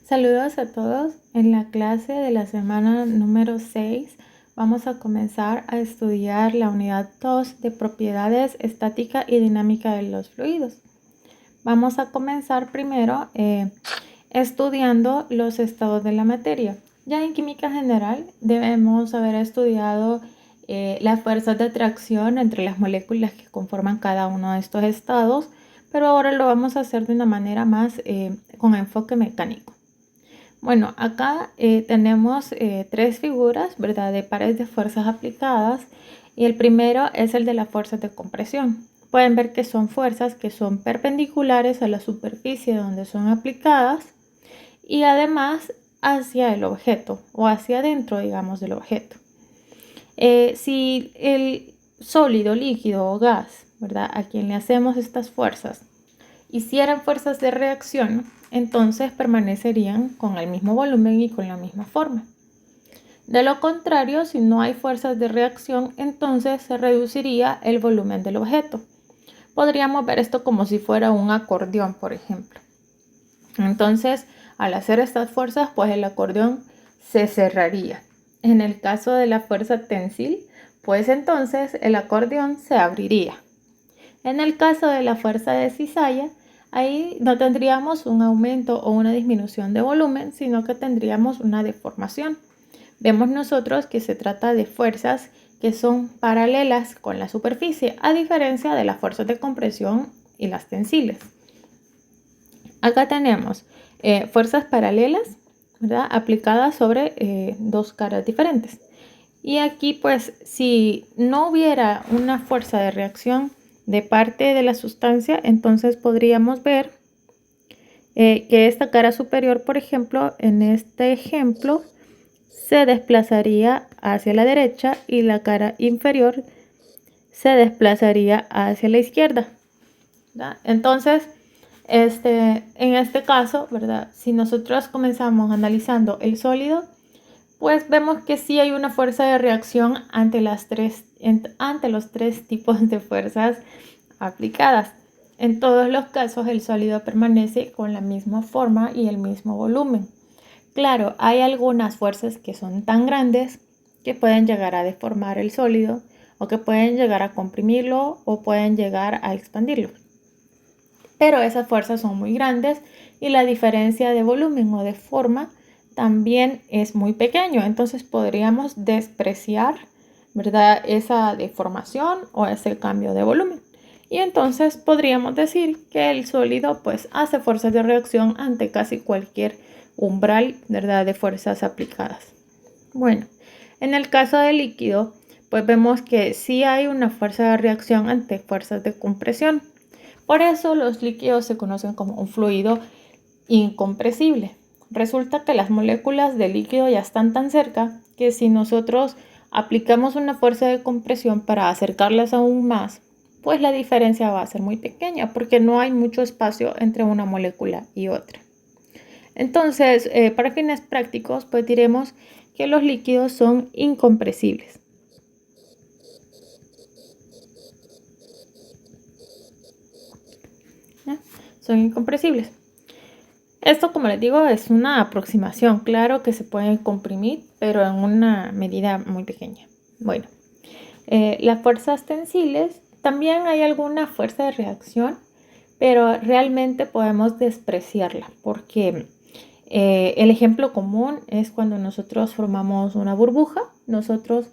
Saludos a todos. En la clase de la semana número 6 vamos a comenzar a estudiar la unidad 2 de propiedades estática y dinámica de los fluidos. Vamos a comenzar primero estudiando los estados de la materia. Ya en química general debemos haber estudiado las fuerzas de atracción entre las moléculas que conforman cada uno de estos estados, pero ahora lo vamos a hacer de una manera más con enfoque mecánico. Bueno, acá tenemos tres figuras, ¿verdad?, de pares de fuerzas aplicadas, y el primero es el de las fuerzas de compresión. Pueden ver que son fuerzas que son perpendiculares a la superficie donde son aplicadas y además hacia el objeto o hacia adentro, digamos, del objeto. Si el sólido, líquido o gas, ¿verdad?, a quien le hacemos estas fuerzas, hicieran fuerzas de reacción, entonces permanecerían con el mismo volumen y con la misma forma. De lo contrario, si no hay fuerzas de reacción, entonces se reduciría el volumen del objeto. Podríamos ver esto como si fuera un acordeón, por ejemplo. Entonces, al hacer estas fuerzas, pues el acordeón se cerraría. En el caso de la fuerza tensil, pues entonces el acordeón se abriría. En el caso de la fuerza de cizalla, ahí no tendríamos un aumento o una disminución de volumen, sino que tendríamos una deformación. Vemos nosotros que se trata de fuerzas que son paralelas con la superficie, a diferencia de las fuerzas de compresión y las tensiles. Acá tenemos fuerzas paralelas, ¿verdad?, aplicadas sobre dos caras diferentes. Y aquí, pues, si no hubiera una fuerza de reacción de parte de la sustancia, entonces podríamos ver que esta cara superior, por ejemplo, en este ejemplo, se desplazaría hacia la derecha y la cara inferior se desplazaría hacia la izquierda, ¿verdad? Entonces, en este caso, ¿verdad?, si nosotros comenzamos analizando el sólido, pues vemos que sí hay una fuerza de reacción ante los tres tipos de fuerzas aplicadas. En todos los casos el sólido permanece con la misma forma y el mismo volumen. Claro, hay algunas fuerzas que son tan grandes que pueden llegar a deformar el sólido o que pueden llegar a comprimirlo o pueden llegar a expandirlo. Pero esas fuerzas son muy grandes y la diferencia de volumen o de forma también es muy pequeño. Entonces podríamos despreciar, ¿verdad?, esa deformación o ese cambio de volumen. Y entonces podríamos decir que el sólido pues hace fuerzas de reacción ante casi cualquier umbral, ¿verdad?, de fuerzas aplicadas. Bueno, en el caso del líquido, pues vemos que sí hay una fuerza de reacción ante fuerzas de compresión. Por eso los líquidos se conocen como un fluido incompresible. Resulta que las moléculas de líquido ya están tan cerca que si nosotros aplicamos una fuerza de compresión para acercarlas aún más, pues la diferencia va a ser muy pequeña porque no hay mucho espacio entre una molécula y otra. Entonces, para fines prácticos, pues diremos que los líquidos son incompresibles. ¿Ya? Son incompresibles. Esto, como les digo, es una aproximación. Claro que se pueden comprimir, pero en una medida muy pequeña. Bueno, las fuerzas tensiles, también hay alguna fuerza de reacción, pero realmente podemos despreciarla porque el ejemplo común es cuando nosotros formamos una burbuja. Nosotros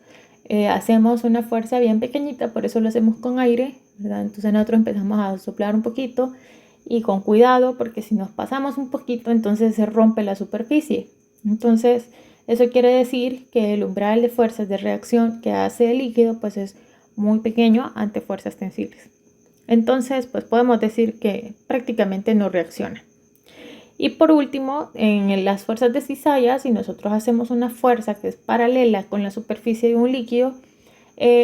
hacemos una fuerza bien pequeñita, por eso lo hacemos con aire, ¿verdad? Entonces nosotros empezamos a soplar un poquito y con cuidado, porque si nos pasamos un poquito, entonces se rompe la superficie. Entonces, eso quiere decir que el umbral de fuerzas de reacción que hace el líquido pues es muy pequeño ante fuerzas tensiles. Entonces, pues podemos decir que prácticamente no reacciona. Y por último, en las fuerzas de cizalla, si nosotros hacemos una fuerza que es paralela con la superficie de un líquido,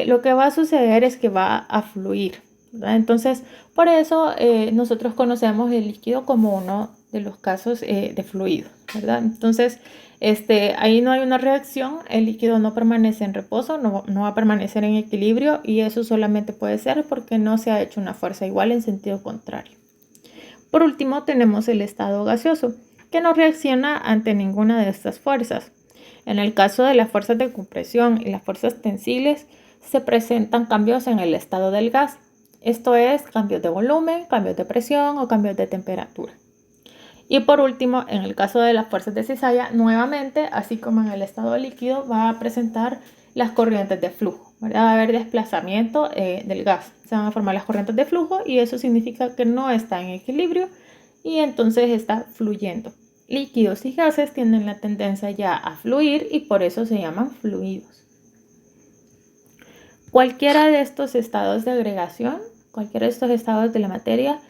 lo que va a suceder es que va a fluir, ¿verdad? Entonces, por eso nosotros conocemos el líquido como uno de los casos de fluido, ¿verdad? Entonces, ahí no hay una reacción, el líquido no permanece en reposo, no va a permanecer en equilibrio, y eso solamente puede ser porque no se ha hecho una fuerza igual en sentido contrario. Por último, tenemos el estado gaseoso. que no reacciona ante ninguna de estas fuerzas. En el caso de las fuerzas de compresión y las fuerzas tensiles, se presentan cambios en el estado del gas. Esto es, cambios de volumen, cambios de presión o cambios de temperatura. Y por último, en el caso de las fuerzas de cizalla, nuevamente, así como en el estado líquido, va a presentar las corrientes de flujo. ¿Verdad? Va a haber desplazamiento del gas. Se van a formar las corrientes de flujo y eso significa que no está en equilibrio y entonces está fluyendo. Líquidos y gases tienen la tendencia ya a fluir y por eso se llaman fluidos. Cualquiera de estos estados de agregación, cualquiera de estos estados de la materia,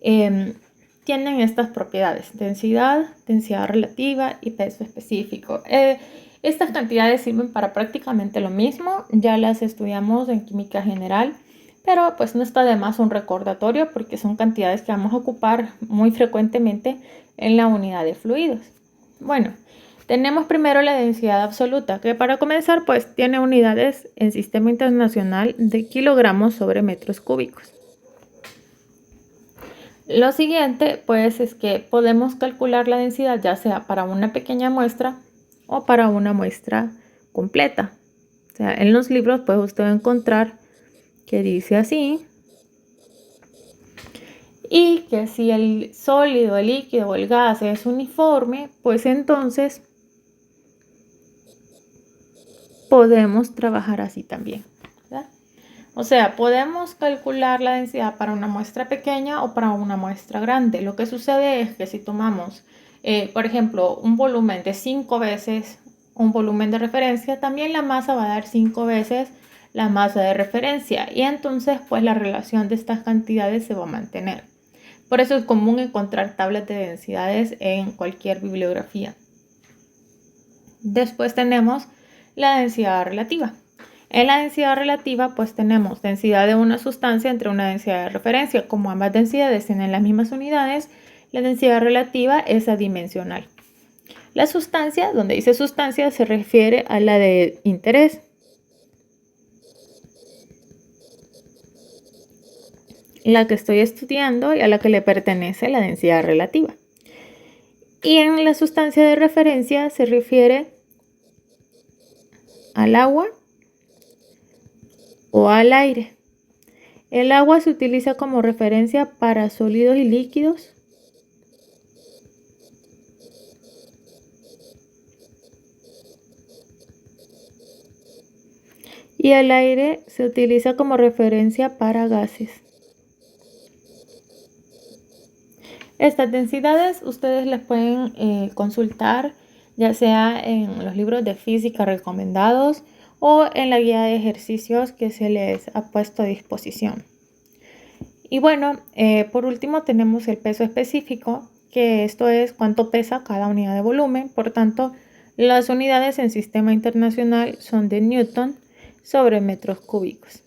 tienen estas propiedades: densidad, densidad relativa y peso específico. Estas cantidades sirven para prácticamente lo mismo, ya las estudiamos en química general, pero pues no está de más un recordatorio porque son cantidades que vamos a ocupar muy frecuentemente en la unidad de fluidos. Bueno, tenemos primero la densidad absoluta, que para comenzar pues tiene unidades en Sistema Internacional de kilogramos sobre metros cúbicos. Lo siguiente pues es que podemos calcular la densidad ya sea para una pequeña muestra o para una muestra completa. O sea, en los libros pues usted va a encontrar que dice así, y que si el sólido, el líquido o el gas es uniforme, pues entonces podemos trabajar así también, ¿verdad? O sea, podemos calcular la densidad para una muestra pequeña o para una muestra grande. Lo que sucede es que si tomamos, por ejemplo, un volumen de 5 veces un volumen de referencia, también la masa va a dar 5 veces la masa de referencia y entonces pues la relación de estas cantidades se va a mantener. Por eso es común encontrar tablas de densidades en cualquier bibliografía. Después tenemos la densidad relativa. En la densidad relativa pues tenemos densidad de una sustancia entre una densidad de referencia. Como ambas densidades tienen las mismas unidades, la densidad relativa es adimensional. La sustancia, donde dice sustancia, se refiere a la de interés. La que estoy estudiando y a la que le pertenece la densidad relativa. Y en la sustancia de referencia se refiere al agua o al aire. El agua se utiliza como referencia para sólidos y líquidos. Y el aire se utiliza como referencia para gases. Estas densidades ustedes las pueden consultar ya sea en los libros de física recomendados o en la guía de ejercicios que se les ha puesto a disposición. Y bueno, por último tenemos el peso específico, que esto es cuánto pesa cada unidad de volumen. Por tanto, las unidades en Sistema Internacional son de Newton sobre metros cúbicos.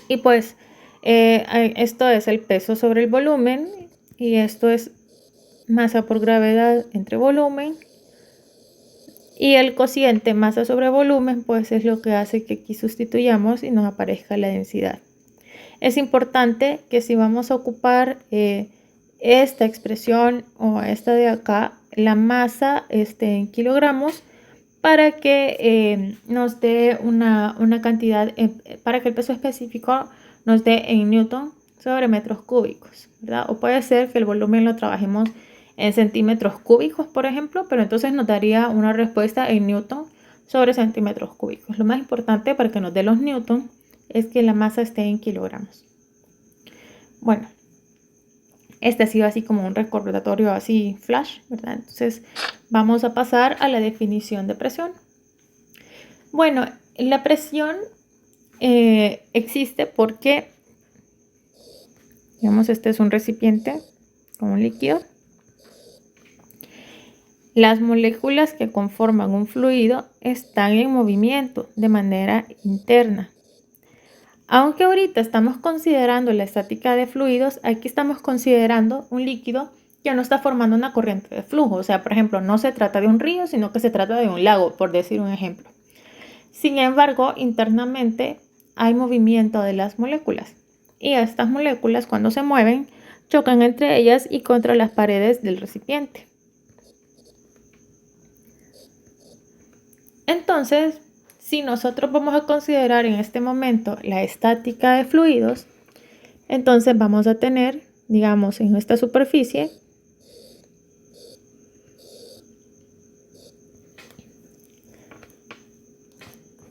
Y pues esto es el peso sobre el volumen y esto es masa por gravedad entre volumen. Y el cociente masa sobre volumen pues es lo que hace que aquí sustituyamos y nos aparezca la densidad. Es importante que si vamos a ocupar esta expresión o esta de acá, la masa esté en kilogramos para que nos dé una cantidad, para que el peso específico nos dé en newton sobre metros cúbicos, ¿verdad? O puede ser que el volumen lo trabajemos en centímetros cúbicos, por ejemplo, pero entonces nos daría una respuesta en newton sobre centímetros cúbicos. Lo más importante para que nos dé los newton es que la masa esté en kilogramos. Bueno, este ha sido así como un recordatorio así flash, ¿verdad? Entonces vamos a pasar a la definición de presión. Bueno, la presión existe porque, digamos, este es un recipiente con un líquido. Las moléculas que conforman un fluido están en movimiento de manera interna. Aunque ahorita estamos considerando la estática de fluidos, aquí estamos considerando un líquido que no está formando una corriente de flujo. O sea, por ejemplo, no se trata de un río, sino que se trata de un lago, por decir un ejemplo. Sin embargo, internamente hay movimiento de las moléculas. Y estas moléculas, cuando se mueven, chocan entre ellas y contra las paredes del recipiente. Entonces, si nosotros vamos a considerar en este momento la estática de fluidos, entonces vamos a tener, digamos, en esta superficie,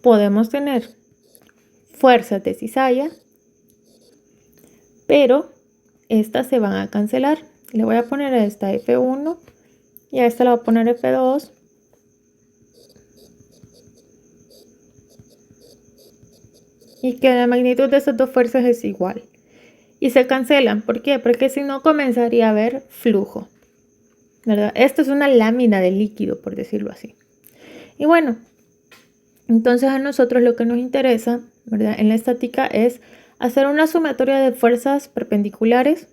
podemos tener fuerzas de cizalla, pero estas se van a cancelar. Le voy a poner a esta F1 y a esta le voy a poner F2. Y que la magnitud de esas dos fuerzas es igual. Y se cancelan. ¿Por qué? Porque si no comenzaría a haber flujo, ¿verdad? Esto es una lámina de líquido, por decirlo así. Y bueno, entonces a nosotros lo que nos interesa, ¿verdad?, en la estática es hacer una sumatoria de fuerzas perpendiculares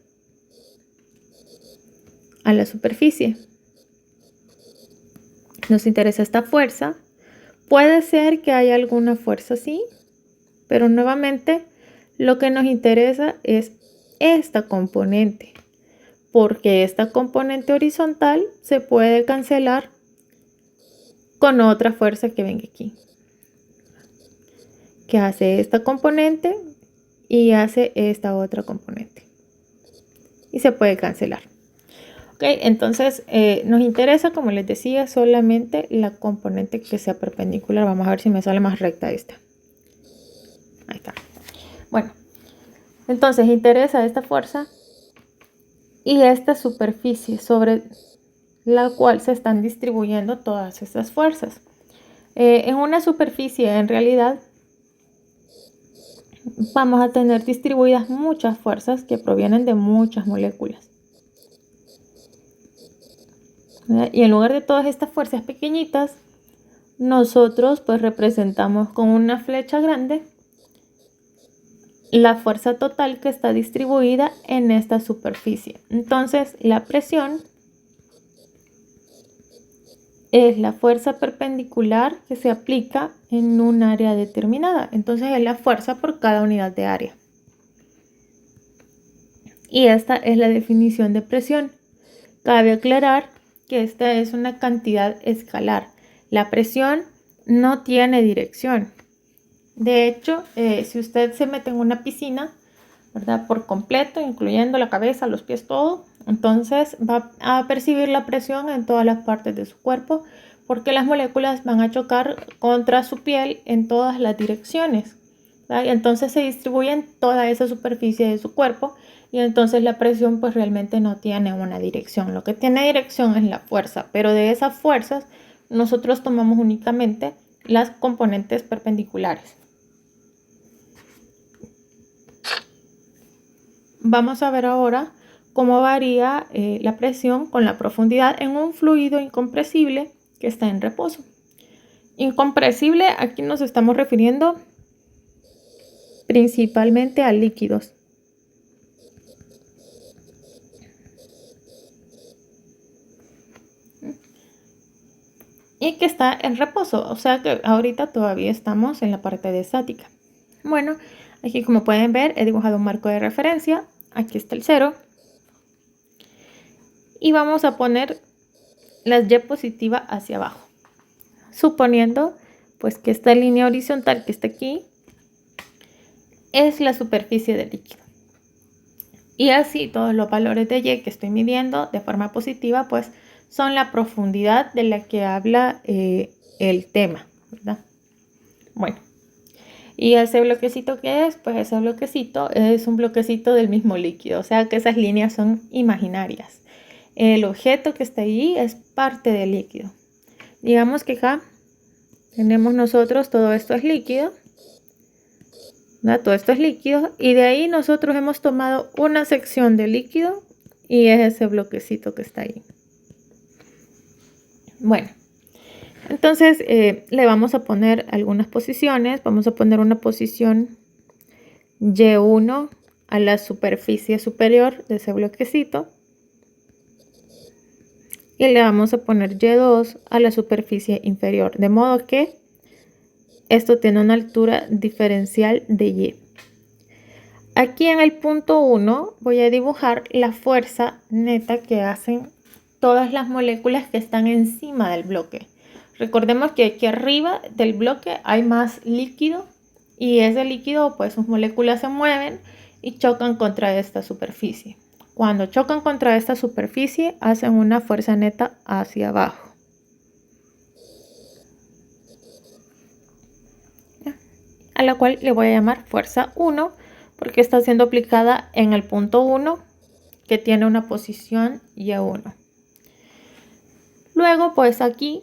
a la superficie. Nos interesa esta fuerza. Puede ser que haya alguna fuerza así, pero nuevamente lo que nos interesa es esta componente, porque esta componente horizontal se puede cancelar con otra fuerza que venga aquí, que hace esta componente y hace esta otra componente, y se puede cancelar. Ok, entonces nos interesa, como les decía, solamente la componente que sea perpendicular. Vamos a ver si me sale más recta esta. Ahí está. Bueno, entonces interesa esta fuerza y esta superficie sobre la cual se están distribuyendo todas estas fuerzas. En una superficie, en realidad, vamos a tener distribuidas muchas fuerzas que provienen de muchas moléculas. Y en lugar de todas estas fuerzas pequeñitas, nosotros pues representamos con una flecha grande la fuerza total que está distribuida en esta superficie. Entonces, la presión es la fuerza perpendicular que se aplica en un área determinada. Entonces, es la fuerza por cada unidad de área. Y esta es la definición de presión. Cabe aclarar que esta es una cantidad escalar. La presión no tiene dirección. De hecho, si usted se mete en una piscina, ¿verdad?, por completo, incluyendo la cabeza, los pies, todo, entonces va a percibir la presión en todas las partes de su cuerpo, porque las moléculas van a chocar contra su piel en todas las direcciones, ¿verdad? Y entonces se distribuye en toda esa superficie de su cuerpo, y entonces la presión pues realmente no tiene una dirección. Lo que tiene dirección es la fuerza, pero de esas fuerzas nosotros tomamos únicamente las componentes perpendiculares. Vamos a ver ahora cómo varía la presión con la profundidad en un fluido incompresible que está en reposo. Incompresible, aquí nos estamos refiriendo principalmente a líquidos. Y que está en reposo, o sea que ahorita todavía estamos en la parte de estática. Bueno, aquí como pueden ver he dibujado un marco de referencia. Aquí está el 0. Y vamos a poner las Y positiva hacia abajo. Suponiendo pues que esta línea horizontal que está aquí es la superficie del líquido. Y así todos los valores de Y que estoy midiendo de forma positiva pues son la profundidad de la que habla el tema, ¿verdad? Bueno. ¿Y ese bloquecito qué es? Pues ese bloquecito es un bloquecito del mismo líquido, o sea que esas líneas son imaginarias. El objeto que está ahí es parte del líquido. Digamos que acá tenemos nosotros, todo esto es líquido, ¿verdad? Todo esto es líquido y de ahí nosotros hemos tomado una sección de líquido y es ese bloquecito que está ahí. Bueno. Entonces le vamos a poner algunas posiciones. Vamos a poner una posición Y1 a la superficie superior de ese bloquecito. Y le vamos a poner Y2 a la superficie inferior. De modo que esto tiene una altura diferencial de Y. Aquí en el punto 1 voy a dibujar la fuerza neta que hacen todas las moléculas que están encima del bloque. Recordemos que aquí arriba del bloque hay más líquido y ese líquido, pues sus moléculas se mueven y chocan contra esta superficie. Cuando chocan contra esta superficie, hacen una fuerza neta hacia abajo. A la cual le voy a llamar fuerza 1 porque está siendo aplicada en el punto 1 que tiene una posición Y1. Luego, pues aquí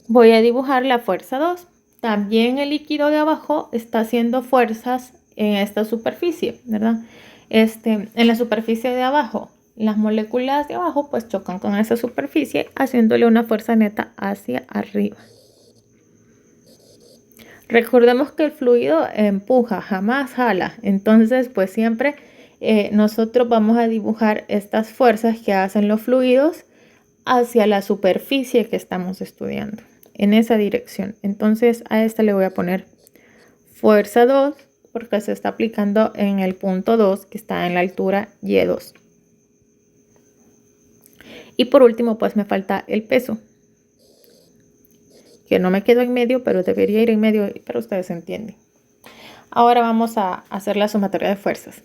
voy a dibujar la fuerza 2. También el líquido de abajo está haciendo fuerzas en esta superficie, ¿verdad? En la superficie de abajo, las moléculas de abajo pues chocan con esa superficie haciéndole una fuerza neta hacia arriba. Recordemos que el fluido empuja, jamás jala. Entonces, pues siempre nosotros vamos a dibujar estas fuerzas que hacen los fluidos hacia la superficie que estamos estudiando, en esa dirección. Entonces, a esta le voy a poner fuerza 2 porque se está aplicando en el punto 2 que está en la altura Y2. Y por último, pues me falta el peso, que no me quedo en medio, pero debería ir en medio, pero ustedes entienden. Ahora vamos a hacer la sumatoria de fuerzas.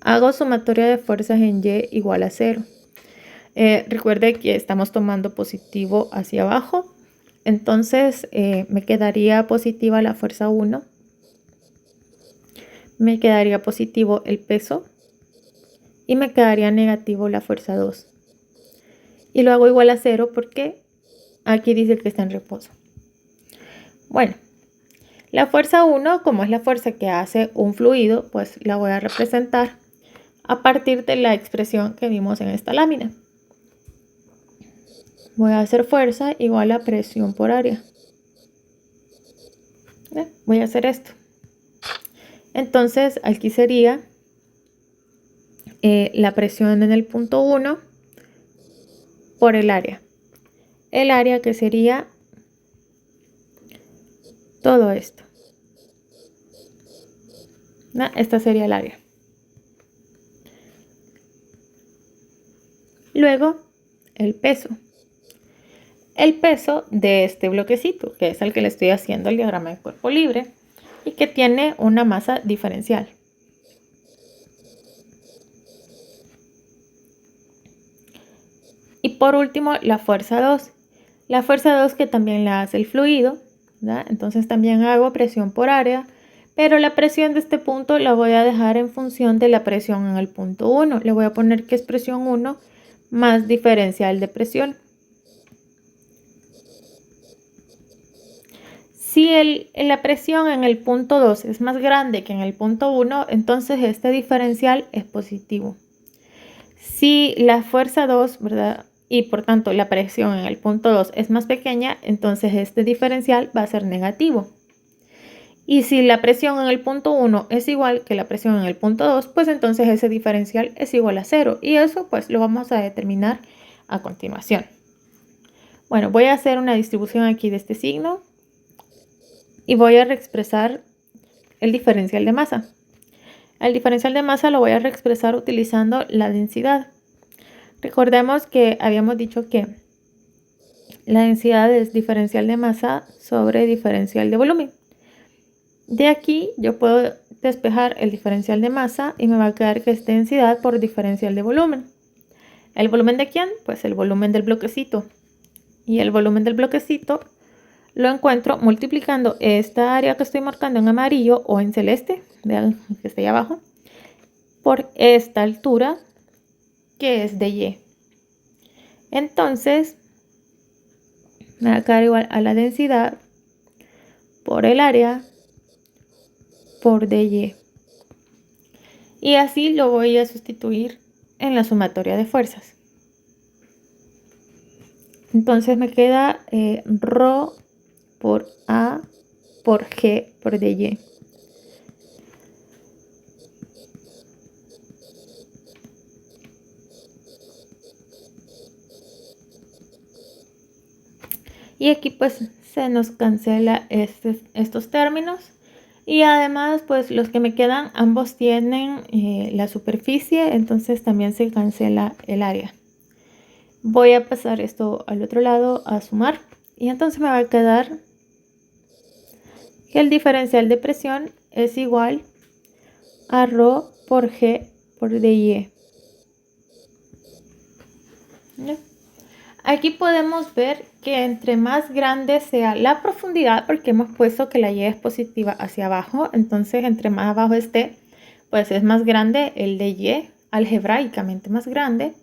Hago sumatoria de fuerzas en Y igual a 0. Recuerde que estamos tomando positivo hacia abajo. Entonces me quedaría positiva la fuerza 1. Me quedaría positivo el peso. Y me quedaría negativo la fuerza 2. Y lo hago igual a 0 porque aquí dice que está en reposo. Bueno, la fuerza 1, como es la fuerza que hace un fluido, pues la voy a representar a partir de la expresión que vimos en esta lámina. Voy a hacer fuerza igual a presión por área. Voy a hacer esto. Entonces aquí sería la presión en el punto 1 por el área. El área que sería todo esto. Esta sería el área. Luego, el peso. El peso de este bloquecito, que es el que le estoy haciendo el diagrama de cuerpo libre y que tiene una masa diferencial. Y por último, la fuerza 2. La fuerza 2 que también la hace el fluido, ¿verdad? Entonces también hago presión por área, pero la presión de este punto la voy a dejar en función de la presión en el punto 1. Le voy a poner que es presión 1 más diferencial de presión. Si la presión en el punto 2 es más grande que en el punto 1, entonces este diferencial es positivo. Si la fuerza 2, ¿verdad? Y por tanto la presión en el punto 2 es más pequeña, entonces este diferencial va a ser negativo. Y si la presión en el punto 1 es igual que la presión en el punto 2, pues entonces ese diferencial es igual a 0. Y eso pues lo vamos a determinar a continuación. Bueno, voy a hacer una distribución aquí de este signo y voy a reexpresar el diferencial de masa. El diferencial de masa lo voy a reexpresar utilizando la densidad. Recordemos que habíamos dicho que la densidad es diferencial de masa sobre diferencial de volumen. De aquí yo puedo despejar el diferencial de masa y me va a quedar que es densidad por diferencial de volumen. ¿El volumen de quién? Pues el volumen del bloquecito. Y el volumen del bloquecito lo encuentro multiplicando esta área que estoy marcando en amarillo o en celeste, vean que está ahí abajo, por esta altura que es de Y. Entonces, me va a quedar igual a la densidad por el área por dy. Y así lo voy a sustituir en la sumatoria de fuerzas. Entonces me queda ρ por A por G por dy. Y aquí pues se nos cancela estos términos Y además, pues los que me quedan, ambos tienen la superficie, entonces también se cancela el área. Voy a pasar esto al otro lado a sumar. Y entonces me va a quedar que el diferencial de presión es igual a ρ por G por dy. Aquí podemos ver que entre más grande sea la profundidad, porque hemos puesto que la y es positiva hacia abajo, entonces entre más abajo esté, pues es más grande el de y, algebraicamente más grande.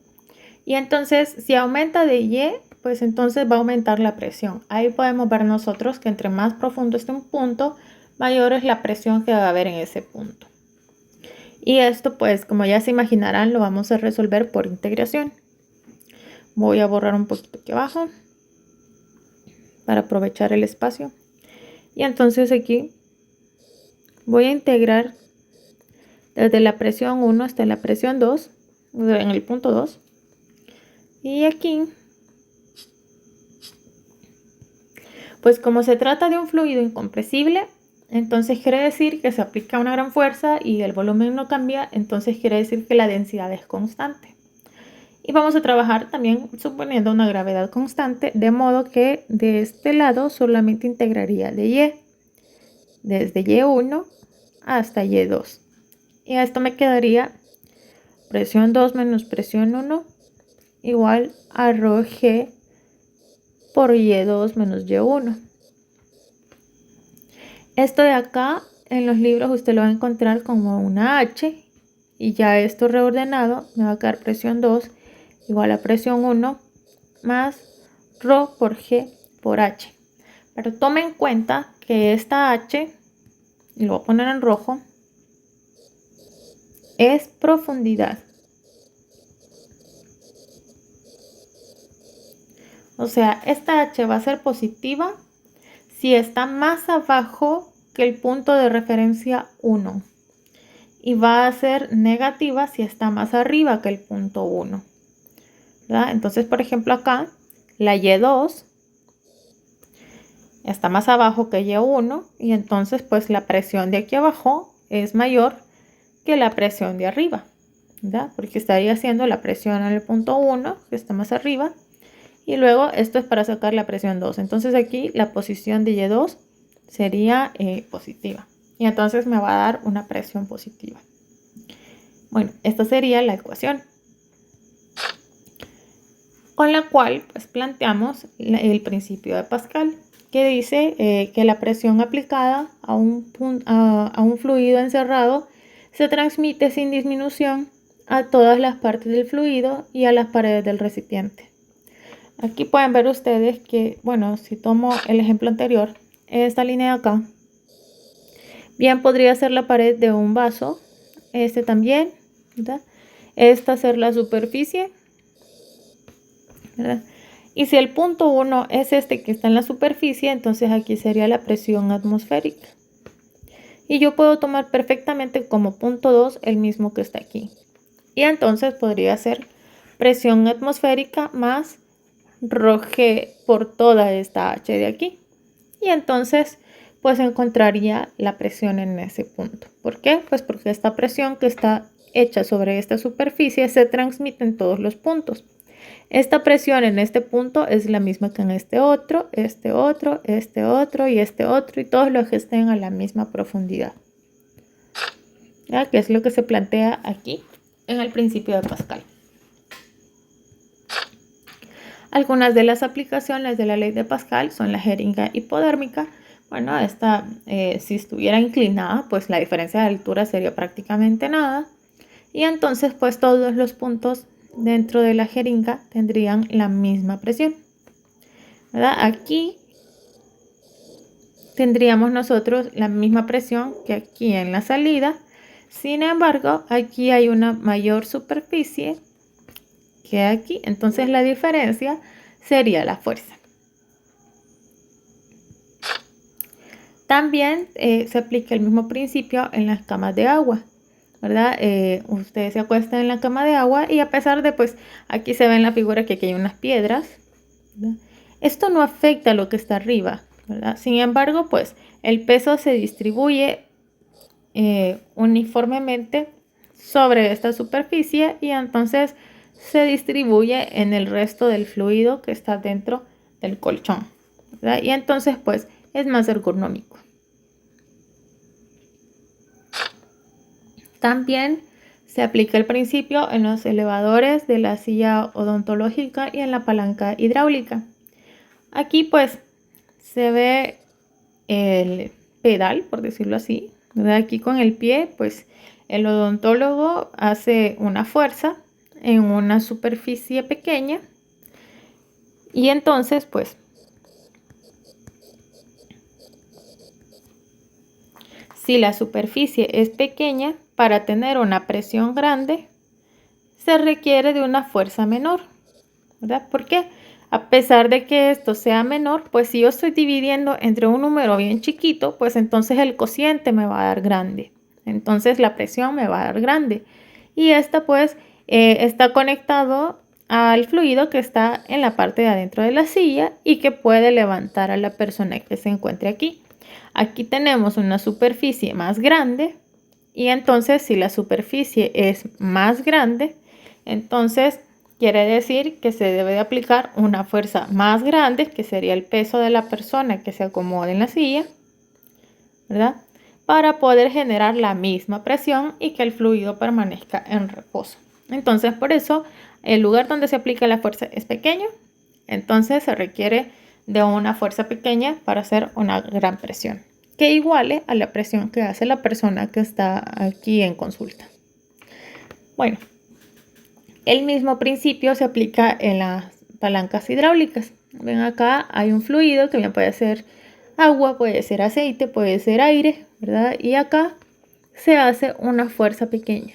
Y entonces si aumenta de y, pues entonces va a aumentar la presión. Ahí podemos ver nosotros que entre más profundo esté un punto, mayor es la presión que va a haber en ese punto. Y esto, pues como ya se imaginarán, lo vamos a resolver por integración. Voy a borrar un poquito aquí abajo para aprovechar el espacio. Y entonces aquí voy a integrar desde la presión 1 hasta la presión 2, en el punto 2. Y aquí, pues como se trata de un fluido incompresible, entonces quiere decir que se aplica una gran fuerza y el volumen no cambia, entonces quiere decir que la densidad es constante. Y vamos a trabajar también suponiendo una gravedad constante, de modo que de este lado solamente integraría de y, desde y1 hasta y2. Y esto me quedaría presión 2 menos presión 1 igual a ρg por y2 menos y1. Esto de acá en los libros usted lo va a encontrar como una h, y ya esto reordenado me va a quedar presión 2 igual a presión 1 más ρ por g por h. Pero tome en cuenta que esta h, y lo voy a poner en rojo, es profundidad. O sea, esta h va a ser positiva si está más abajo que el punto de referencia 1. Y va a ser negativa si está más arriba que el punto 1. ¿Verdad? Entonces, por ejemplo, acá la y2 está más abajo que y1 y entonces pues la presión de aquí abajo es mayor que la presión de arriba, ¿verdad? Porque estaría haciendo la presión en el punto 1, que está más arriba, y luego esto es para sacar la presión 2. Entonces aquí la posición de y2 sería positiva y entonces me va a dar una presión positiva. Bueno, esta sería la ecuación con la cual pues planteamos el principio de Pascal, que dice que la presión aplicada a un fluido encerrado se transmite sin disminución a todas las partes del fluido y a las paredes del recipiente. Aquí pueden ver ustedes que, bueno, si tomo el ejemplo anterior, esta línea de acá, bien podría ser la pared de un vaso, este también, ¿verdad? Esta ser la superficie, ¿verdad? Y si el punto 1 es este que está en la superficie, entonces aquí sería la presión atmosférica. Y yo puedo tomar perfectamente como punto 2 el mismo que está aquí. Y entonces podría ser presión atmosférica más ρg por toda esta h de aquí. Y entonces pues encontraría la presión en ese punto. ¿Por qué? Pues porque esta presión que está hecha sobre esta superficie se transmite en todos los puntos. Esta presión en este punto es la misma que en este otro, este otro, este otro y este otro, y todos los que estén a la misma profundidad. ¿Ya? Que es lo que se plantea aquí en el principio de Pascal. Algunas de las aplicaciones de la ley de Pascal son la jeringa hipodérmica. Bueno, esta si estuviera inclinada, pues la diferencia de altura sería prácticamente nada. Y entonces pues todos los puntos dentro de la jeringa tendrían la misma presión, ¿verdad? Aquí tendríamos nosotros la misma presión que aquí en la salida. Sin embargo, aquí hay una mayor superficie que aquí. Entonces la diferencia sería la fuerza. También se aplica el mismo principio en las camas de agua, ¿verdad? Ustedes se acuestan en la cama de agua y a pesar de, pues, aquí se ve en la figura que aquí hay unas piedras, ¿verdad? Esto no afecta a lo que está arriba, ¿verdad? Sin embargo, pues, el peso se distribuye uniformemente sobre esta superficie y entonces se distribuye en el resto del fluido que está dentro del colchón, ¿verdad? Y entonces pues es más ergonómico. También se aplica el principio en los elevadores de la silla odontológica y en la palanca hidráulica. Aquí pues se ve el pedal, por decirlo así, ¿verdad? Aquí con el pie pues el odontólogo hace una fuerza en una superficie pequeña y entonces pues si la superficie es pequeña, para tener una presión grande se requiere de una fuerza menor, ¿verdad? Porque a pesar de que esto sea menor, pues si yo estoy dividiendo entre un número bien chiquito, pues entonces el cociente me va a dar grande. Entonces la presión me va a dar grande. Y esta pues está conectado al fluido que está en la parte de adentro de la silla y que puede levantar a la persona que se encuentre aquí. Aquí tenemos una superficie más grande y entonces si la superficie es más grande, entonces quiere decir que se debe de aplicar una fuerza más grande, que sería el peso de la persona que se acomode en la silla, ¿verdad? Para poder generar la misma presión y que el fluido permanezca en reposo. Entonces, por eso, el lugar donde se aplica la fuerza es pequeño, entonces se requiere de una fuerza pequeña para hacer una gran presión, que iguale a la presión que hace la persona que está aquí en consulta. Bueno, el mismo principio se aplica en las palancas hidráulicas. Ven acá, hay un fluido que bien puede ser agua, puede ser aceite, puede ser aire, ¿verdad? Y acá se hace una fuerza pequeña.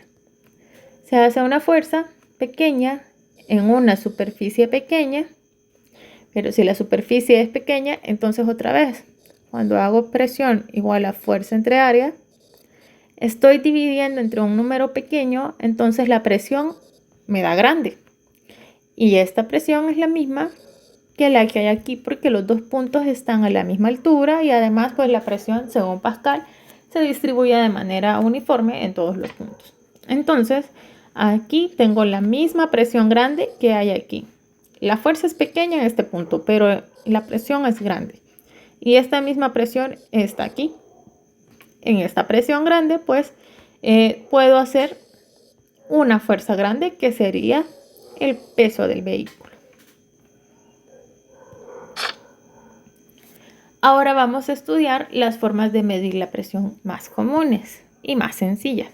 Se hace una fuerza pequeña en una superficie pequeña, pero si la superficie es pequeña, entonces otra vez, cuando hago presión igual a fuerza entre área, estoy dividiendo entre un número pequeño, entonces la presión me da grande. Y esta presión es la misma que la que hay aquí porque los dos puntos están a la misma altura y además pues la presión según Pascal se distribuye de manera uniforme en todos los puntos. Entonces aquí tengo la misma presión grande que hay aquí. La fuerza es pequeña en este punto, pero la presión es grande. Y esta misma presión está aquí. En esta presión grande pues puedo hacer una fuerza grande que sería el peso del vehículo. Ahora vamos a estudiar las formas de medir la presión más comunes y más sencillas.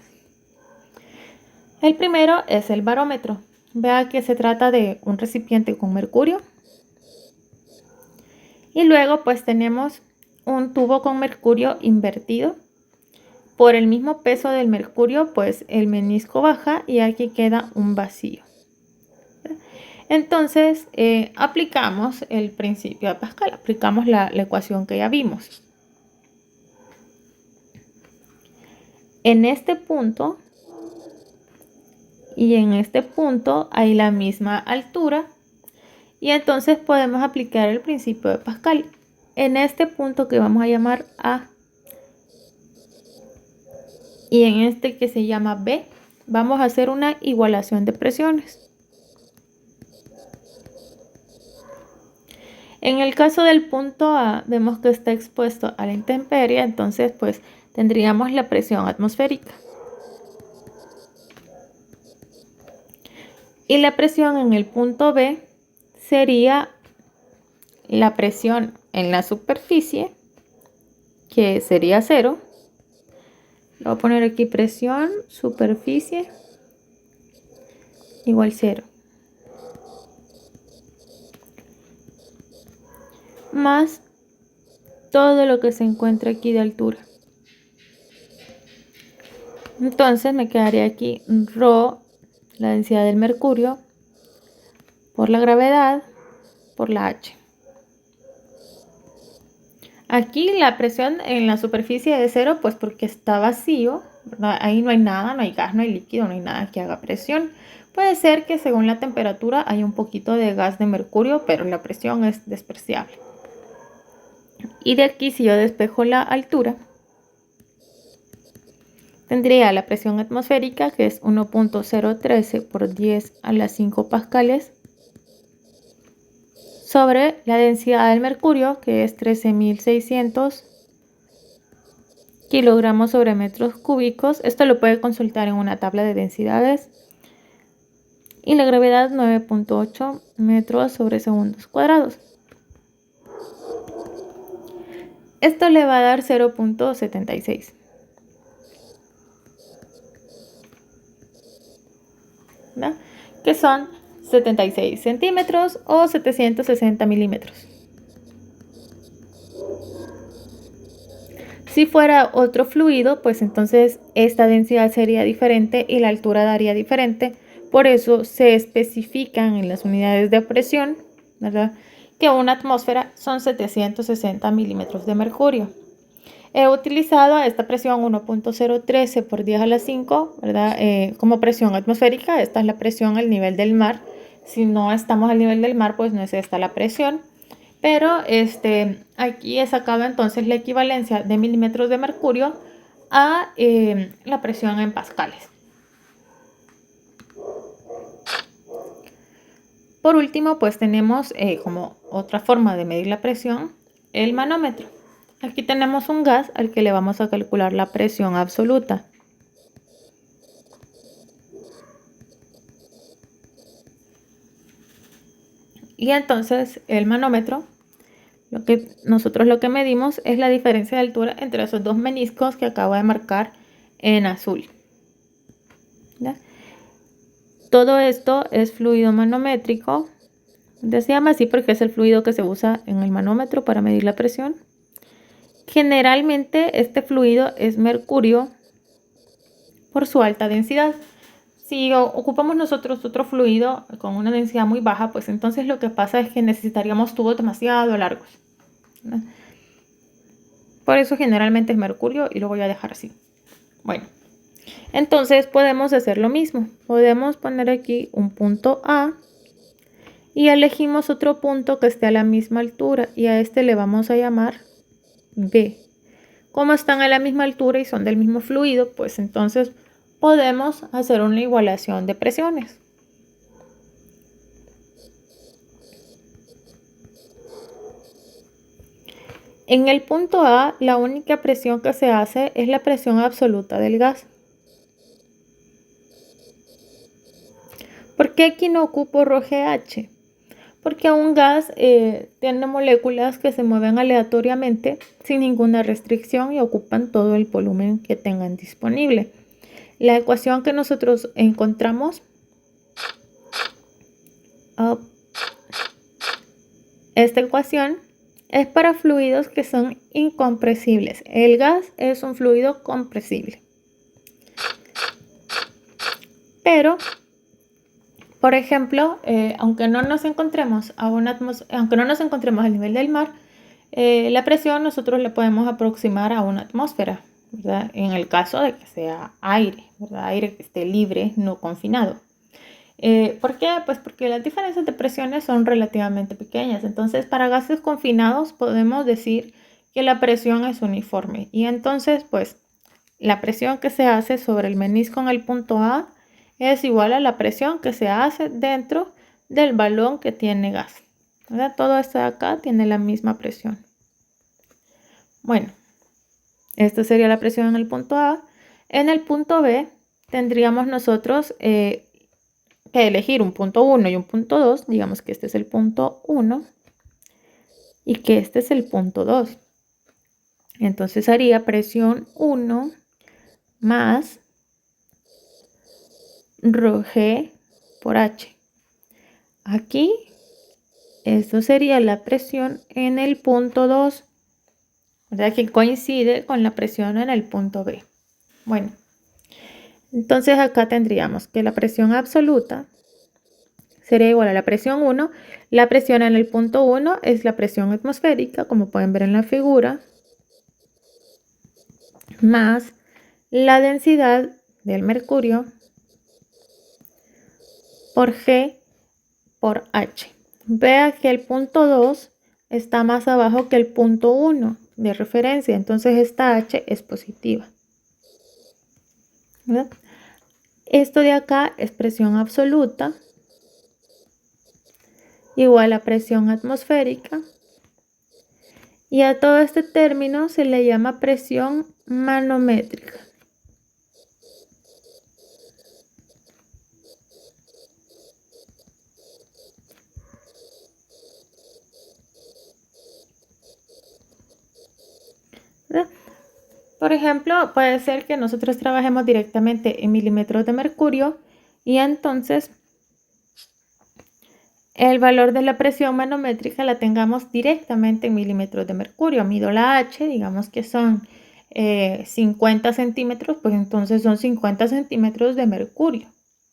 El primero es el barómetro. Vea que se trata de un recipiente con mercurio. Y luego pues tenemos un tubo con mercurio invertido. Por el mismo peso del mercurio pues el menisco baja y aquí queda un vacío. Entonces aplicamos el principio de Pascal, aplicamos la ecuación que ya vimos. En este punto y en este punto hay la misma altura y entonces podemos aplicar el principio de Pascal. En este punto que vamos a llamar A y en este que se llama B, vamos a hacer una igualación de presiones. En el caso del punto A, vemos que está expuesto a la intemperie, entonces pues tendríamos la presión atmosférica. Y la presión en el punto B sería la presión en la superficie, que sería 0. Le voy a poner aquí presión, superficie, igual 0. Más todo lo que se encuentra aquí de altura. Entonces me quedaría aquí ρ, la densidad del mercurio, por la gravedad, por la H. Aquí la presión en la superficie es 0, pues porque está vacío, ¿verdad? Ahí no hay nada, no hay gas, no hay líquido, no hay nada que haga presión. Puede ser que según la temperatura haya un poquito de gas de mercurio, pero la presión es despreciable. Y de aquí, si yo despejo la altura, tendría la presión atmosférica, que es 1.013 por 10 a la 5 pascales, sobre la densidad del mercurio, que es 13.600 kilogramos sobre metros cúbicos. Esto lo puede consultar en una tabla de densidades. Y la gravedad 9.8 metros sobre segundos cuadrados. Esto le va a dar 0.76. ¿No? Que son 76 centímetros o 760 milímetros. Si fuera otro fluido, pues entonces esta densidad sería diferente y la altura daría diferente. Por eso se especifican en las unidades de presión, ¿verdad?, que una atmósfera son 760 milímetros de mercurio. He utilizado esta presión 1.013 por 10 a la 5, ¿verdad?, como presión atmosférica. Esta es la presión al nivel del mar. Si no estamos al nivel del mar, pues no es esta la presión. Pero aquí he sacado entonces la equivalencia de milímetros de mercurio a la presión en pascales. Por último, pues tenemos como otra forma de medir la presión, el manómetro. Aquí tenemos un gas al que le vamos a calcular la presión absoluta. Y entonces el manómetro, nosotros lo que medimos es la diferencia de altura entre esos dos meniscos que acabo de marcar en azul. ¿Ya? Todo esto es fluido manométrico. Se llama así porque es el fluido que se usa en el manómetro para medir la presión. Generalmente este fluido es mercurio por su alta densidad. Si ocupamos nosotros otro fluido con una densidad muy baja, pues entonces lo que pasa es que necesitaríamos tubos demasiado largos, ¿no? Por eso generalmente es mercurio y lo voy a dejar así. Bueno, entonces podemos hacer lo mismo. Podemos poner aquí un punto A y elegimos otro punto que esté a la misma altura y a este le vamos a llamar B. Como están a la misma altura y son del mismo fluido, pues entonces podemos hacer una igualación de presiones. En el punto A, la única presión que se hace es la presión absoluta del gas. ¿Por qué aquí no ocupo ρGH? Porque un gas tiene moléculas que se mueven aleatoriamente sin ninguna restricción y ocupan todo el volumen que tengan disponible. La ecuación que nosotros encontramos, esta ecuación es para fluidos que son incompresibles. El gas es un fluido compresible. Pero, por ejemplo, aunque no nos encontremos al nivel del mar, la presión nosotros le podemos aproximar a una atmósfera, ¿verdad?, en el caso de que sea aire, ¿verdad?, aire que esté libre, no confinado. ¿Por qué? Pues porque las diferencias de presiones son relativamente pequeñas. Entonces, para gases confinados podemos decir que la presión es uniforme. Y entonces, pues, la presión que se hace sobre el menisco en el punto A es igual a la presión que se hace dentro del balón que tiene gas, ¿verdad? Todo esto de acá tiene la misma presión. Bueno, esta sería la presión en el punto A. En el punto B tendríamos nosotros que elegir un punto 1 y un punto 2. Digamos que este es el punto 1 y que este es el punto 2. Entonces haría presión 1 más ρg por H. Aquí, esto sería la presión en el punto 2, ¿verdad?, que coincide con la presión en el punto B. Bueno, entonces acá tendríamos que la presión absoluta sería igual a la presión 1. La presión en el punto 1 es la presión atmosférica, como pueden ver en la figura, más la densidad del mercurio por G por H. Vea que el punto 2 está más abajo que el punto 1 de referencia, entonces esta H es positiva. ¿verdad? Esto de acá es presión absoluta igual a presión atmosférica. Y a todo este término se le llama presión manométrica. ¿Verdad? Por ejemplo, puede ser que nosotros trabajemos directamente en milímetros de mercurio y entonces el valor de la presión manométrica la tengamos directamente en milímetros de mercurio. Mido la H, digamos que son 50 centímetros, pues entonces son 50 centímetros de mercurio,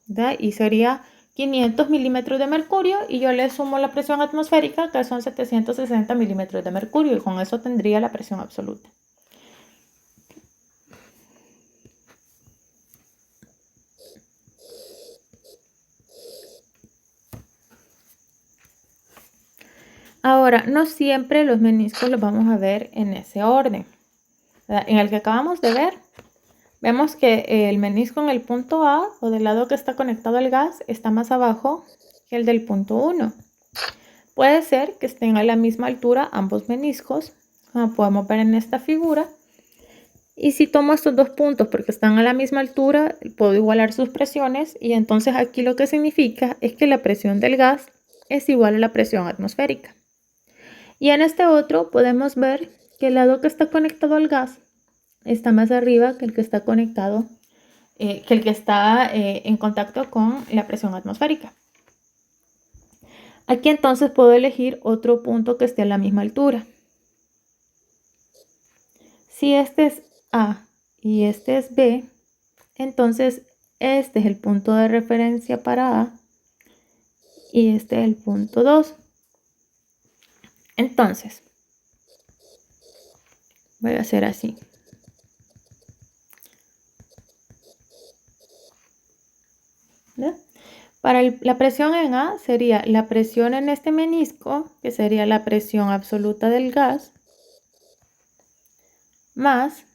¿verdad? Y sería 500 milímetros de mercurio y yo le sumo la presión atmosférica, que son 760 milímetros de mercurio, y con eso tendría la presión absoluta. Ahora, no siempre los meniscos los vamos a ver en ese orden, ¿verdad? En el que acabamos de ver, vemos que el menisco en el punto A, o del lado que está conectado al gas, está más abajo que el del punto 1. Puede ser que estén a la misma altura ambos meniscos, como podemos ver en esta figura. Y si tomo estos dos puntos porque están a la misma altura, puedo igualar sus presiones, y entonces aquí lo que significa es que la presión del gas es igual a la presión atmosférica. Y en este otro podemos ver que el lado que está conectado al gas está más arriba que el que está conectado, en contacto con la presión atmosférica. Aquí entonces puedo elegir otro punto que esté a la misma altura. Si este es A y este es B, entonces este es el punto de referencia para A y este es el punto 2. Entonces, voy a hacer así. ¿Ve? Para la presión en A sería la presión en este menisco, que sería la presión absoluta del gas, más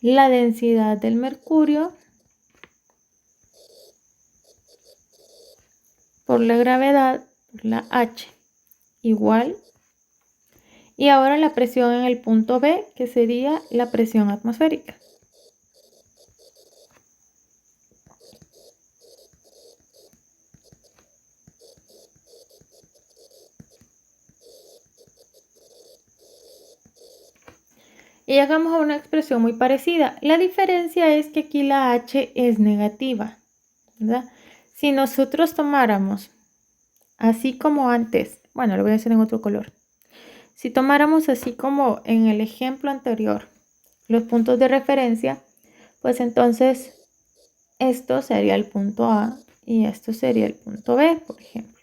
la densidad del mercurio por la gravedad, por la H, igual. Y ahora la presión en el punto B, que sería la presión atmosférica. Y llegamos a una expresión muy parecida. La diferencia es que aquí la H es negativa, ¿verdad? Si nosotros tomáramos, así como antes, bueno, lo voy a hacer en otro color. Si tomáramos así como en el ejemplo anterior, los puntos de referencia, pues entonces esto sería el punto A y esto sería el punto B, por ejemplo.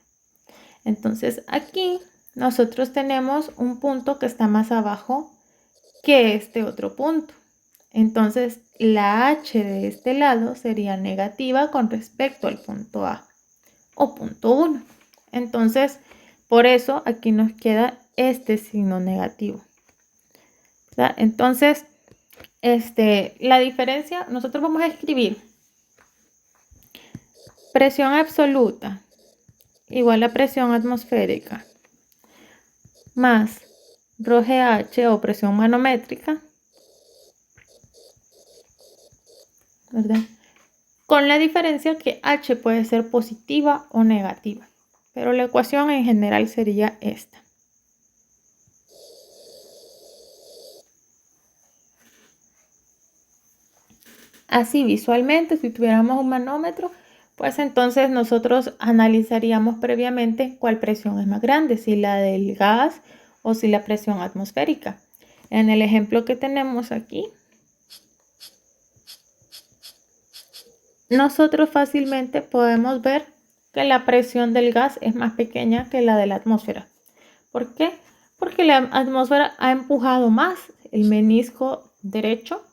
Entonces aquí nosotros tenemos un punto que está más abajo que este otro punto. Entonces la H de este lado sería negativa con respecto al punto A o punto 1. Entonces, por eso aquí nos queda este signo negativo. ¿Verdad? Entonces, la diferencia, nosotros vamos a escribir presión absoluta igual a presión atmosférica más ρGH o presión manométrica, ¿verdad? Con la diferencia que H puede ser positiva o negativa, pero la ecuación en general sería esta. Así visualmente, si tuviéramos un manómetro, pues entonces nosotros analizaríamos previamente cuál presión es más grande, si la del gas o si la presión atmosférica. En el ejemplo que tenemos aquí, nosotros fácilmente podemos ver que la presión del gas es más pequeña que la de la atmósfera. ¿Por qué? Porque la atmósfera ha empujado más el menisco derecho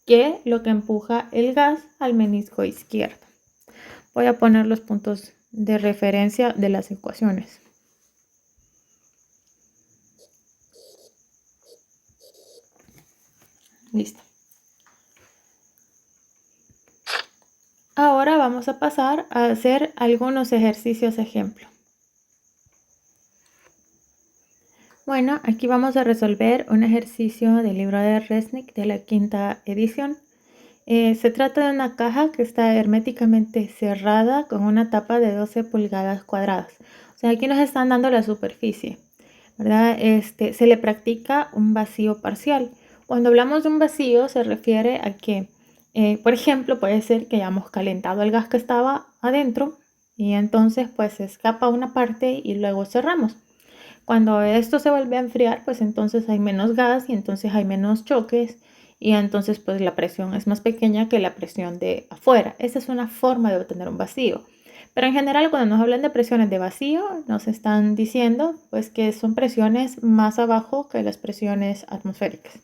que lo que empuja el gas al menisco izquierdo. Voy a poner los puntos de referencia de las ecuaciones. Listo. Ahora vamos a pasar a hacer algunos ejercicios ejemplo. Bueno, aquí vamos a resolver un ejercicio del libro de Resnick de la 5ª edición. Se trata de una caja que está herméticamente cerrada con una tapa de 12 pulgadas cuadradas. O sea, aquí nos están dando la superficie, ¿verdad? Se le practica un vacío parcial. Cuando hablamos de un vacío se refiere a que, por ejemplo, puede ser que hayamos calentado el gas que estaba adentro y entonces pues se escapa una parte y luego cerramos. Cuando esto se vuelve a enfriar, pues entonces hay menos gas y entonces hay menos choques y entonces pues la presión es más pequeña que la presión de afuera. Esa es una forma de obtener un vacío. Pero en general cuando nos hablan de presiones de vacío, nos están diciendo pues que son presiones más abajo que las presiones atmosféricas.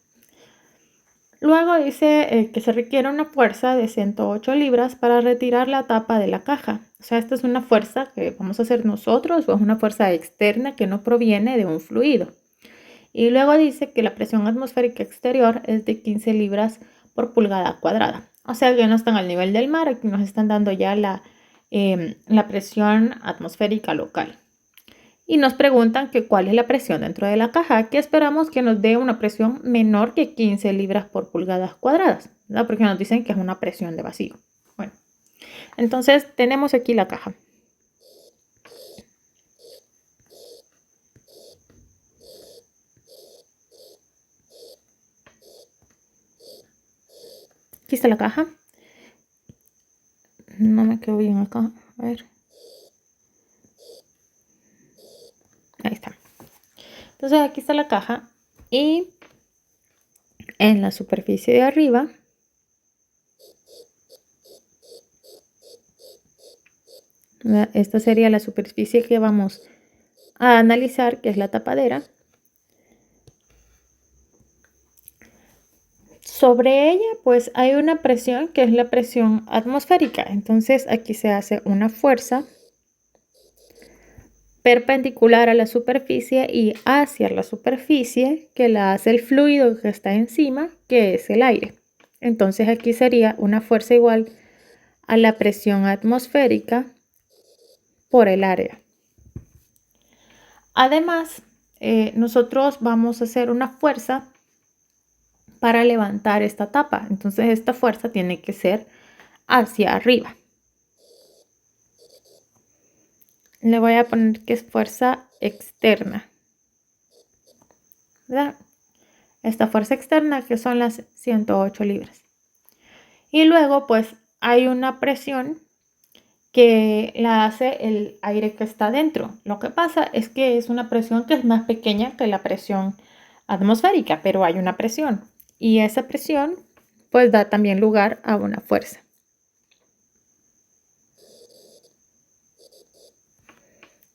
Luego dice que se requiere una fuerza de 108 libras para retirar la tapa de la caja. O sea, esta es una fuerza que vamos a hacer nosotros o es una fuerza externa que no proviene de un fluido. Y luego dice que la presión atmosférica exterior es de 15 libras por pulgada cuadrada. O sea que no están al nivel del mar, aquí nos están dando ya la presión atmosférica local. Y nos preguntan que cuál es la presión dentro de la caja. Aquí esperamos que nos dé una presión menor que 15 libras por pulgadas cuadradas, ¿verdad? Porque nos dicen que es una presión de vacío. Bueno, entonces tenemos aquí la caja. Aquí está la caja. No me quedo bien acá. A ver. Ahí está. Entonces aquí está la caja y en la superficie de arriba esta sería la superficie que vamos a analizar, que es la tapadera. Sobre ella pues hay una presión que es la presión atmosférica. Entonces aquí se hace una fuerza perpendicular a la superficie y hacia la superficie que la hace el fluido que está encima, que es el aire. Entonces aquí sería una fuerza igual a la presión atmosférica por el área. Además, nosotros vamos a hacer una fuerza para levantar esta tapa. Entonces esta fuerza tiene que ser hacia arriba. Le voy a poner que es fuerza externa, ¿verdad? Esta fuerza externa que son las 108 libras. Y luego pues hay una presión que la hace el aire que está dentro. Lo que pasa es que es una presión que es más pequeña que la presión atmosférica, pero hay una presión. Y esa presión pues da también lugar a una fuerza.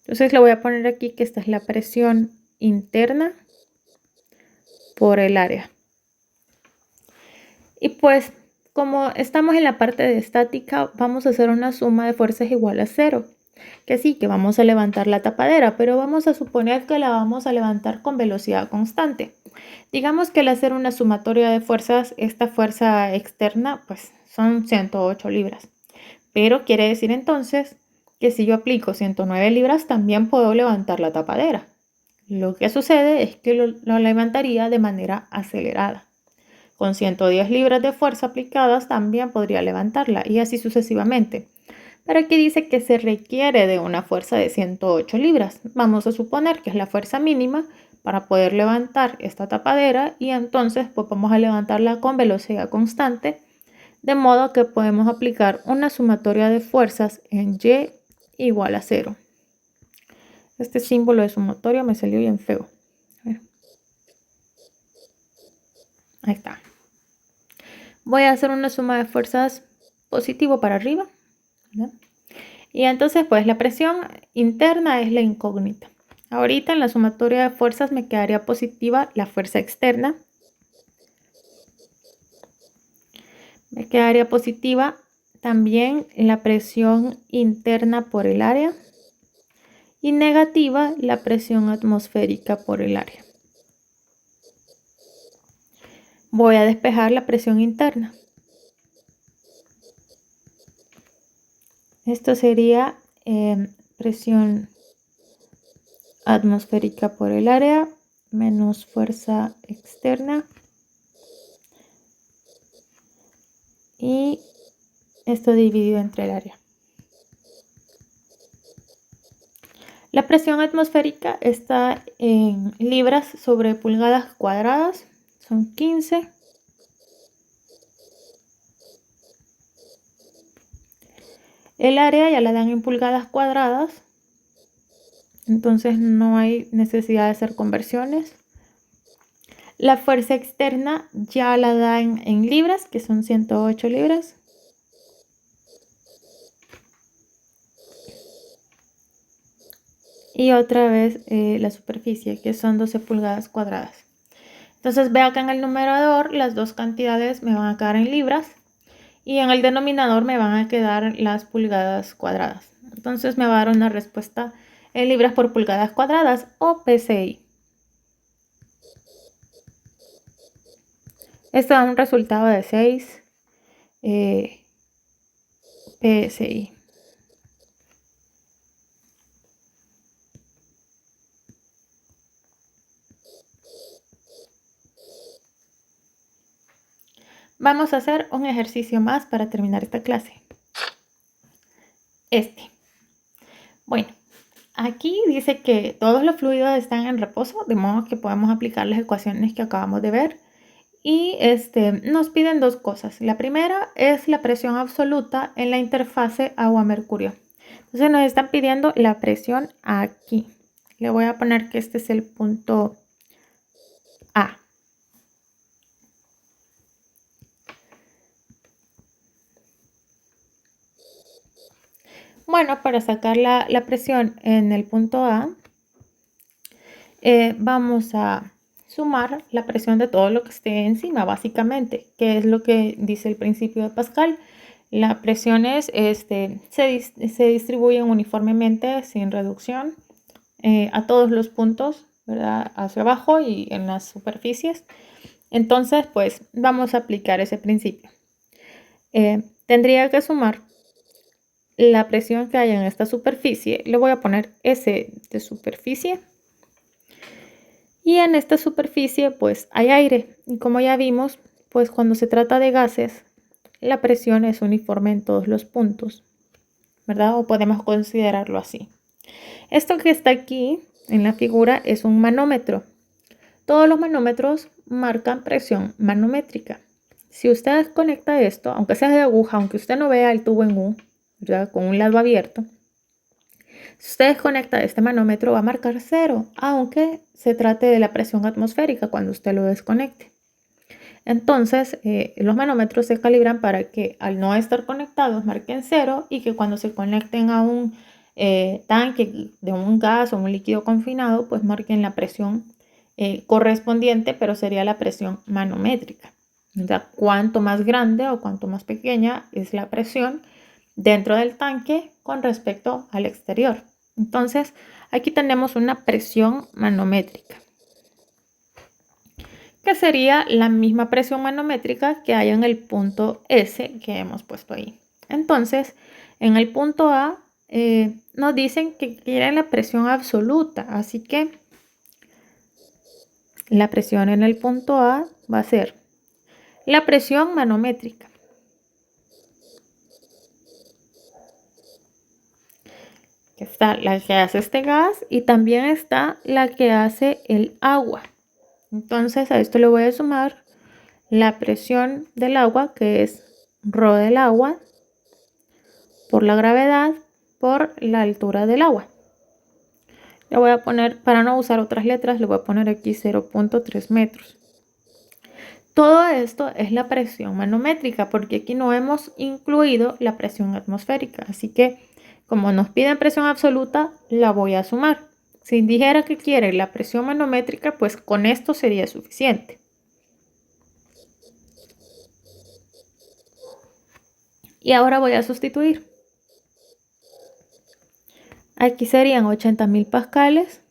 Entonces le voy a poner aquí que esta es la presión interna por el área. Y pues como estamos en la parte de estática, vamos a hacer una suma de fuerzas igual a 0. Que sí, que vamos a levantar la tapadera, pero vamos a suponer que la vamos a levantar con velocidad constante. Digamos que al hacer una sumatoria de fuerzas, esta fuerza externa pues son 108 libras. Pero quiere decir entonces que si yo aplico 109 libras también puedo levantar la tapadera. Lo que sucede es que lo levantaría de manera acelerada. Con 110 libras de fuerza aplicadas también podría levantarla y así sucesivamente. Pero aquí dice que se requiere de una fuerza de 108 libras. Vamos a suponer que es la fuerza mínima para poder levantar esta tapadera y entonces pues vamos a levantarla con velocidad constante, de modo que podemos aplicar una sumatoria de fuerzas en Y igual a 0. Este símbolo de sumatoria me salió bien feo. A ver. Ahí está. Voy a hacer una suma de fuerzas positivo para arriba, ¿verdad? Y entonces pues la presión interna es la incógnita. Ahorita en la sumatoria de fuerzas me quedaría positiva la fuerza externa. Me quedaría positiva también la presión interna por el área y negativa la presión atmosférica por el área. Voy a despejar la presión interna. Esto sería presión atmosférica por el área menos fuerza externa. Y esto dividido entre el área. La presión atmosférica está en libras sobre pulgadas cuadradas, son 15. El área ya la dan en pulgadas cuadradas, entonces no hay necesidad de hacer conversiones. La fuerza externa ya la dan en libras, que son 108 libras. Y otra vez la superficie, que son 12 pulgadas cuadradas. Entonces veo que en el numerador las dos cantidades me van a quedar en libras y en el denominador me van a quedar las pulgadas cuadradas. Entonces me va a dar una respuesta en libras por pulgadas cuadradas o PSI. Esto da un resultado de 6 PSI. Vamos a hacer un ejercicio más para terminar esta clase. Bueno, aquí dice que todos los fluidos están en reposo, de modo que podemos aplicar las ecuaciones que acabamos de ver. Y nos piden dos cosas. La primera es la presión absoluta en la interfase agua-mercurio. Entonces nos están pidiendo la presión aquí. Le voy a poner que este es el punto A. Bueno, para sacar la presión en el punto A, vamos a sumar la presión de todo lo que esté encima, básicamente, que es lo que dice el principio de Pascal. Las presiones se distribuyen uniformemente sin reducción a todos los puntos, ¿verdad? Hacia abajo y en las superficies. Entonces, pues vamos a aplicar ese principio. Tendría que sumar la presión que hay en esta superficie. Le voy a poner S de superficie. Y en esta superficie pues hay aire. Y como ya vimos, pues cuando se trata de gases, la presión es uniforme en todos los puntos, ¿verdad? O podemos considerarlo así. Esto que está aquí en la figura es un manómetro. Todos los manómetros marcan presión manométrica. Si usted desconecta esto, aunque sea de aguja, aunque usted no vea el tubo en U, ¿verdad? Con un lado abierto, si usted desconecta este manómetro va a marcar 0, aunque se trate de la presión atmosférica cuando usted lo desconecte. Entonces, los manómetros se calibran para que al no estar conectados marquen 0 y que cuando se conecten a un tanque de un gas o un líquido confinado, pues marquen la presión correspondiente, pero sería la presión manométrica. O sea, cuanto más grande o cuanto más pequeña es la presión dentro del tanque con respecto al exterior. Entonces, aquí tenemos una presión manométrica, que sería la misma presión manométrica que hay en el punto S que hemos puesto ahí. Entonces, en el punto A nos dicen que quieren la presión absoluta, así que la presión en el punto A va a ser la presión manométrica. Está la que hace este gas y también está la que hace el agua. Entonces a esto le voy a sumar la presión del agua, que es ρ del agua, por la gravedad, por la altura del agua. Le voy a poner, para no usar otras letras, le voy a poner aquí 0.3 metros. Todo esto es la presión manométrica, porque aquí no hemos incluido la presión atmosférica. Así que, como nos piden presión absoluta, la voy a sumar. Si dijera que quiere la presión manométrica, pues con esto sería suficiente. Y ahora voy a sustituir. Aquí serían 80.000 pascales.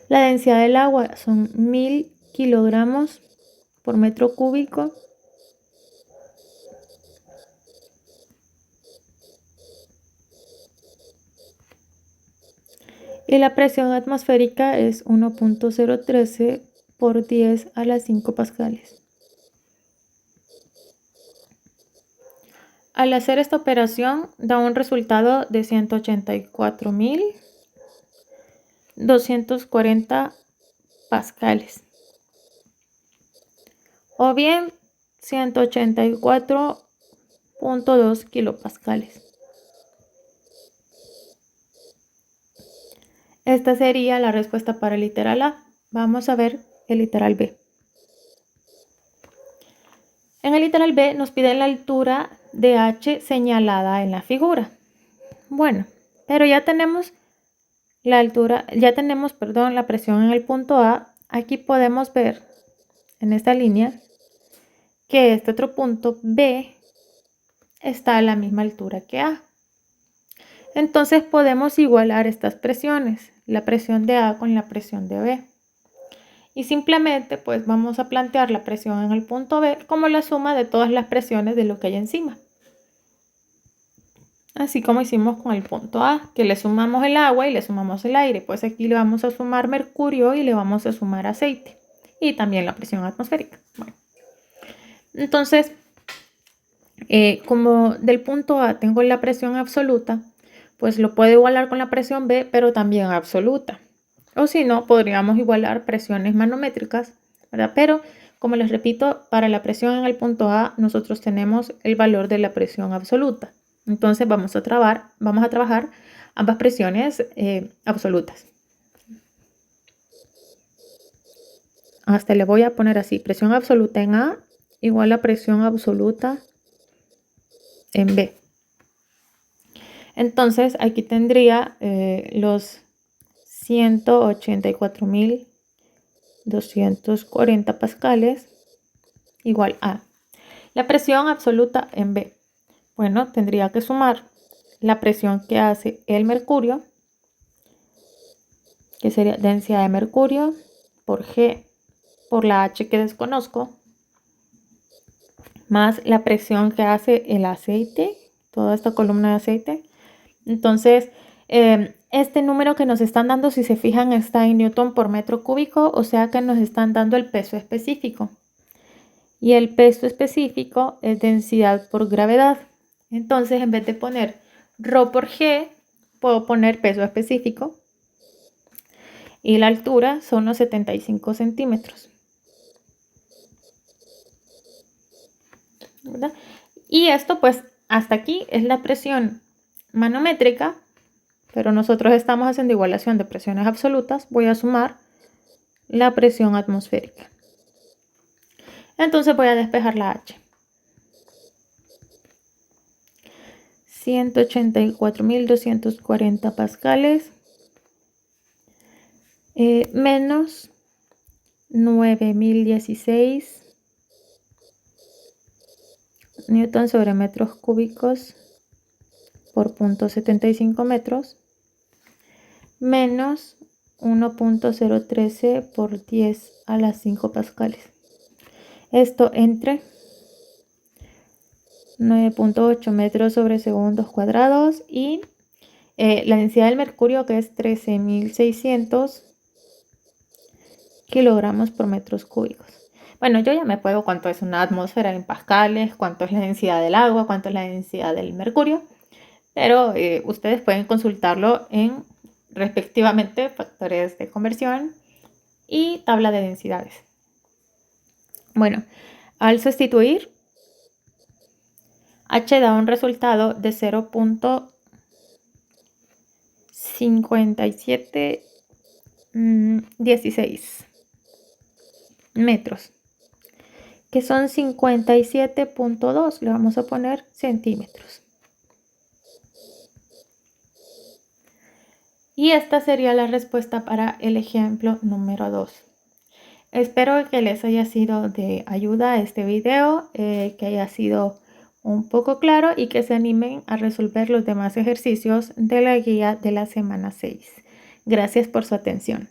La densidad del agua son 1000 kilogramos por metro cúbico. Y la presión atmosférica es 1.013 por 10 a la 5 pascales. Al hacer esta operación da un resultado de 184.240 pascales. O bien 184.2 kilopascales. Esta sería la respuesta para el literal A. Vamos a ver el literal B. En el literal B nos piden la altura de H señalada en la figura. Bueno, pero ya tenemos la altura, la presión en el punto A. Aquí podemos ver en esta línea que este otro punto B está a la misma altura que A. Entonces podemos igualar estas presiones, la presión de A con la presión de B. Y simplemente pues vamos a plantear la presión en el punto B como la suma de todas las presiones de lo que hay encima. Así como hicimos con el punto A, que le sumamos el agua y le sumamos el aire. Pues aquí le vamos a sumar mercurio y le vamos a sumar aceite. Y también la presión atmosférica. Bueno. Entonces, como del punto A tengo la presión absoluta, pues lo puedo igualar con la presión B, pero también absoluta. O si no, podríamos igualar presiones manométricas, ¿verdad? Pero, como les repito, para la presión en el punto A, nosotros tenemos el valor de la presión absoluta. Entonces vamos a trabajar ambas presiones absolutas. Hasta le voy a poner así, presión absoluta en A igual a presión absoluta en B. Entonces aquí tendría los 184.240 pascales igual a la presión absoluta en B. Bueno, tendría que sumar la presión que hace el mercurio, que sería densidad de mercurio por G por la H que desconozco, más la presión que hace el aceite, toda esta columna de aceite. Entonces, este número que nos están dando, si se fijan, está en newton por metro cúbico, o sea que nos están dando el peso específico. Y el peso específico es densidad por gravedad. Entonces, en vez de poner ρ por G, puedo poner peso específico. Y la altura son los 75 centímetros. ¿Verdad? Y esto, pues, hasta aquí es la presión manométrica, pero nosotros estamos haciendo igualación de presiones absolutas. Voy a sumar la presión atmosférica. Entonces voy a despejar la H. 184.240 pascales menos 9.016 newton sobre metros cúbicos por 0.75 metros menos 1.013 por 10 a las 5 pascales. Esto entre 9.8 metros sobre segundos cuadrados y la densidad del mercurio, que es 13.600 kilogramos por metros cúbicos. Bueno, yo ya me puedo cuánto es una atmósfera en pascales, cuánto es la densidad del agua, cuánto es la densidad del mercurio, pero ustedes pueden consultarlo en respectivamente factores de conversión y tabla de densidades. Bueno, al sustituir, H da un resultado de 0.5716 metros, que son 57.2, le vamos a poner centímetros. Y esta sería la respuesta para el ejemplo número 2. Espero que les haya sido de ayuda este video, que haya sido un poco claro y que se animen a resolver los demás ejercicios de la guía de la semana 6. Gracias por su atención.